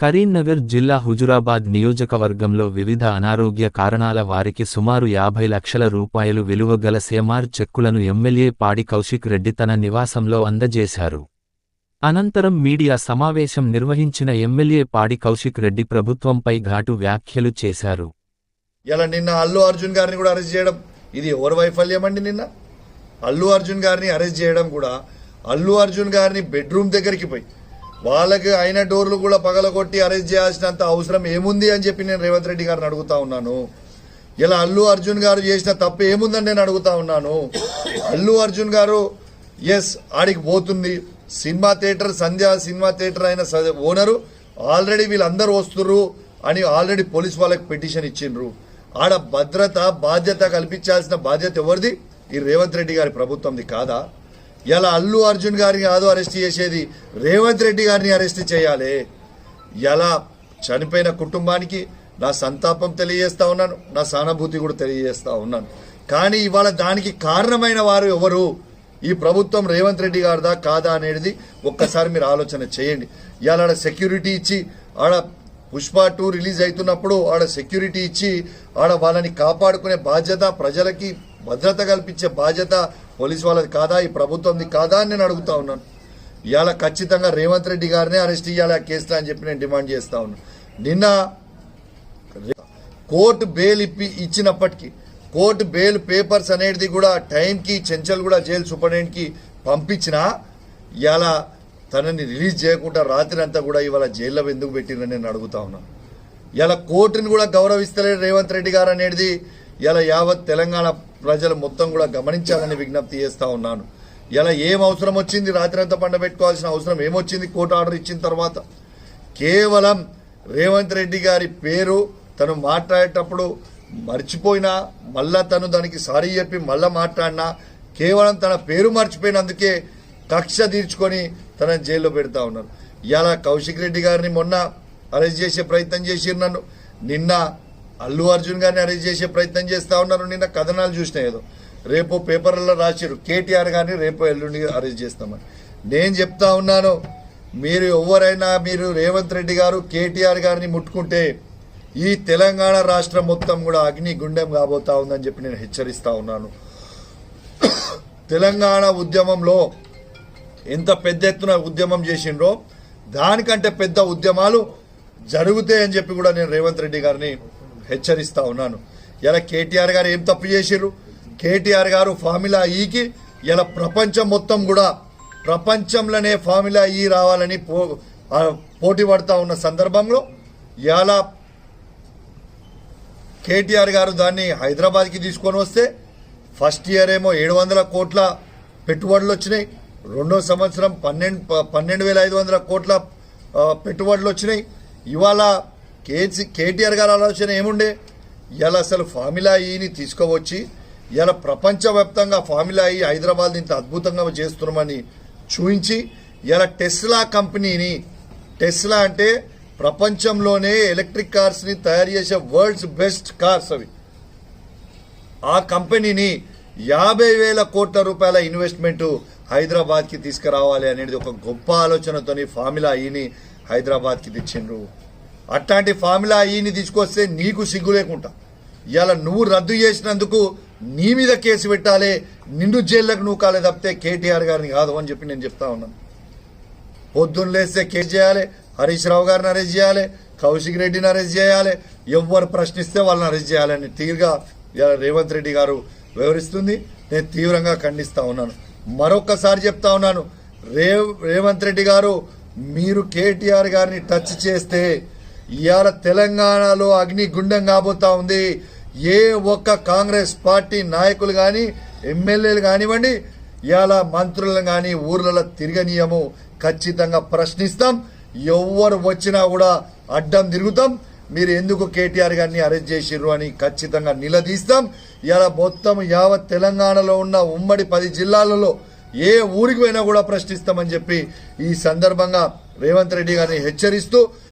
కరీంనగర్ జిల్లా హుజురాబాద్ నియోజకవర్గంలో వివిధ అనారోగ్య కారణాల వారికి సుమారు 50 లక్షల రూపాయలు విలువగల సేమార్ చెక్కులను ఎమ్మెల్యే పాడి కౌశిక్ రెడ్డి తన నివాసంలో అందజేశారు. అనంతరం మీడియా సమావేశం నిర్వహించిన ఎమ్మెల్యే పాడి కౌశిక్ రెడ్డి ప్రభుత్వంపై ఘాటు వ్యాఖ్యలు చేశారు. ఇలా నిన్న అల్లు అర్జున్ గారిని కూడా అరెస్ట్ చేయడం ఇది ఎవరి వైఫల్యం అండి? నిన్న అల్లు అర్జున్ గారిని అరెస్ట్ చేయడం కూడా అల్లు అర్జున్ గారిని బెడ్రూమ్ దగ్గరికి పోయి వాళ్ళకి అయిన డోర్లు కూడా పగలగొట్టి అరెస్ట్ చేయాల్సినంత అవసరం ఏముంది అని చెప్పి నేను రేవంత్ రెడ్డి గారిని అడుగుతా ఉన్నాను. ఇలా అల్లు అర్జున్ గారు చేసిన తప్పు ఏముందని నేను అడుగుతా ఉన్నాను. అల్లు అర్జున్ గారు ఆడికి పోతుంది సినిమా థియేటర్, సంధ్య సినిమా థియేటర్ అయిన ఓనరు ఆల్రెడీ వీళ్ళందరూ వస్తుర్రు అని ఆల్రెడీ పోలీస్ వాళ్ళకి పిటిషన్ ఇచ్చిండ్రు. ఆడ భద్రత బాధ్యత కల్పించాల్సిన బాధ్యత ఎవరిది? ఈ రేవంత్ రెడ్డి గారి ప్రభుత్వంది కాదా? ఇలా అల్లు అర్జున్ గారిని కాదు అరెస్ట్ చేసేది, రేవంత్ రెడ్డి గారిని అరెస్ట్ చేయాలి. ఇలా చనిపోయిన కుటుంబానికి నా సంతాపం తెలియజేస్తా ఉన్నాను, నా సానుభూతి కూడా తెలియజేస్తా ఉన్నాను. కానీ ఇవాళ దానికి కారణమైన వారు ఎవరు? ఈ ప్రభుత్వం రేవంత్ రెడ్డి గారిదా కాదా అనేది ఒక్కసారి మీరు ఆలోచన చేయండి. ఇవాళ ఆడ సెక్యూరిటీ ఇచ్చి, ఆడ పుష్ప 2 రిలీజ్ అవుతున్నప్పుడు ఆడ సెక్యూరిటీ ఇచ్చి ఆడ వాళ్ళని కాపాడుకునే బాధ్యత, ప్రజలకి భద్రత కల్పించే బాధ్యత పోలీసు వాళ్ళది కాదా? ఈ ప్రభుత్వంది కాదా అని నేను అడుగుతా ఉన్నాను. ఇవాళ ఖచ్చితంగా రేవంత్ రెడ్డి గారినే అరెస్ట్ చేయాలి ఆ కేసులో అని చెప్పి నేను డిమాండ్ చేస్తా ఉన్నాను. నిన్న కోర్టు బెయిల్ ఇచ్చినప్పటికీ కోర్టు బెయిల్ పేపర్స్ అనేది కూడా టైంకి చెంచల్ కూడా జైలు సూపరింటెండెంట్కి పంపించినా ఇవాళ తనని రిలీజ్ చేయకుండా రాత్రి అంతా కూడా ఇవాళ జైల్లో ఎందుకు పెట్టిరని నేను అడుగుతా ఉన్నాను. ఇలా కోర్టుని కూడా గౌరవిస్తలేడు రేవంత్ రెడ్డి గారు అనేది ఇలా యావత్ తెలంగాణ ప్రజలు మొత్తం కూడా గమనించాలని విజ్ఞప్తి చేస్తా ఉన్నాను. ఇలా ఏం అవసరం వచ్చింది? రాత్రి అంతా పండబెట్టుకోవాల్సిన అవసరం ఏమొచ్చింది? కోర్టు ఆర్డర్ ఇచ్చిన తర్వాత కేవలం రేవంత్ రెడ్డి గారి పేరు తను మాట్లాడేటప్పుడు మర్చిపోయినా మళ్ళా తను దానికి సారీ చెప్పి మళ్ళా మాట్లాడినా కేవలం తన పేరు మర్చిపోయినందుకే కక్ష తీర్చుకొని తనని జైల్లో పెడతా ఉన్నారు. ఇలా కౌశిక్ రెడ్డి గారిని మొన్న అరెస్ట్ చేసే ప్రయత్నం చేసిరు, నన్ను నిన్న అల్లు అర్జున్ గారిని అరెస్ట్ చేసే ప్రయత్నం చేస్తా ఉన్నారు. నిన్న కథనాలు చూసినా ఏదో రేపు పేపర్లలో రాసిరు కేటీఆర్ గారిని రేపు ఎల్లుండి అరెస్ట్ చేస్తామని. నేను చెప్తా ఉన్నాను, మీరు ఎవరైనా మీరు రేవంత్ రెడ్డి గారు కేటీఆర్ గారిని ముట్టుకుంటే ఈ తెలంగాణ రాష్ట్రం మొత్తం కూడా అగ్ని గుండెం కాబోతా ఉందని చెప్పి నేను హెచ్చరిస్తా ఉన్నాను. తెలంగాణ ఉద్యమంలో ఎంత పెద్ద ఎత్తున ఉద్యమం చేసిండ్రో దానికంటే పెద్ద ఉద్యమాలు జరుగుతాయని చెప్పి కూడా నేను రేవంత్ రెడ్డి గారిని హెచ్చరిస్తా ఉన్నాను. ఇలా కేటీఆర్ గారు ఏం తప్పు చేసిర్రు? కేటీఆర్ గారు ఫార్ములా ఈకి ఇలా ప్రపంచం మొత్తం కూడా ప్రపంచంలోనే ఫార్ములా ఈ రావాలని పోటీ పడతా ఉన్న సందర్భంలో ఇలా కేటీఆర్ గారు దాన్ని హైదరాబాద్కి తీసుకొని వస్తే ఫస్ట్ ఇయర్ ఏమో 700 కోట్ల పెట్టుబడులు వచ్చినాయి, రెండో సంవత్సరం 12,500 కోట్ల పెట్టుబడులు వచ్చినాయి. ఇవాళ కేటీఆర్ గారి ఆలోచన ఏముండే? ఇలా అసలు ఫార్ములా ఈని తీసుకువచ్చి ఇలా ప్రపంచవ్యాప్తంగా ఫార్ములా ఈ హైదరాబాద్ ఇంత అద్భుతంగా చేస్తున్నామని చూపించి ఇలా టెస్లా కంపెనీని, టెస్లా అంటే ప్రపంచంలోనే ఎలక్ట్రిక్ కార్స్ని తయారు చేసే వరల్డ్స్ బెస్ట్ కార్స్ అవి, ఆ కంపెనీని 50,000 కోట్ల రూపాయల ఇన్వెస్ట్మెంట్ హైదరాబాద్కి తీసుకురావాలి అనేది ఒక గొప్ప ఆలోచనతోని ఫార్ములా ఈని హైదరాబాద్కి తెచ్చిండ్రు. అట్లాంటి ఫార్ములా ఈని తీసుకొస్తే నీకు సిగ్గు లేకుండా ఇలా నువ్వు రద్దు చేసినందుకు నీ మీద కేసు పెట్టాలి, నిండు జైల్లోకి నువ్వు కాలే తప్పితే కేటీఆర్ గారిని కాదు అని చెప్పి నేను చెప్తా ఉన్నాను. పొద్దున్న లేస్తే కేసు చేయాలి, హరీష్ రావు గారిని అరెస్ట్ చేయాలి, కౌశిక్ రెడ్డిని అరెస్ట్ చేయాలి, ఎవరు ప్రశ్నిస్తే వాళ్ళని అరెస్ట్ చేయాలని తీరుగా రేవంత్ రెడ్డి గారు వివరిస్తుంది. నేను తీవ్రంగా ఖండిస్తా ఉన్నాను. మరొక్కసారి చెప్తా ఉన్నాను, రేవంత్ రెడ్డి గారు మీరు కేటీఆర్ గారిని టచ్ చేస్తే ఇవాళ తెలంగాణలో అగ్ని గుండం కాబోతా ఉంది. ఏ ఒక్క కాంగ్రెస్ పార్టీ నాయకులు కానీ ఎమ్మెల్యేలు కానివ్వండి, ఇవాళ మంత్రులను కానీ ఊర్లలో తిరగనీయము, ఖచ్చితంగా ప్రశ్నిస్తాం. ఎవరు వచ్చినా కూడా అడ్డం తిరుగుతాం. మీరు ఎందుకు కేటీఆర్ గారిని అరెస్ట్ చేసిర్రు అని ఖచ్చితంగా నిలదీస్తాం. ఇలా మొత్తం యావత్ తెలంగాణలో ఉన్న ఉమ్మడి 10 జిల్లాలలో ఏ ఊరికి పోయినా కూడా ప్రశ్నిస్తామని చెప్పి ఈ సందర్భంగా రేవంత్ రెడ్డి గారిని హెచ్చరిస్తూ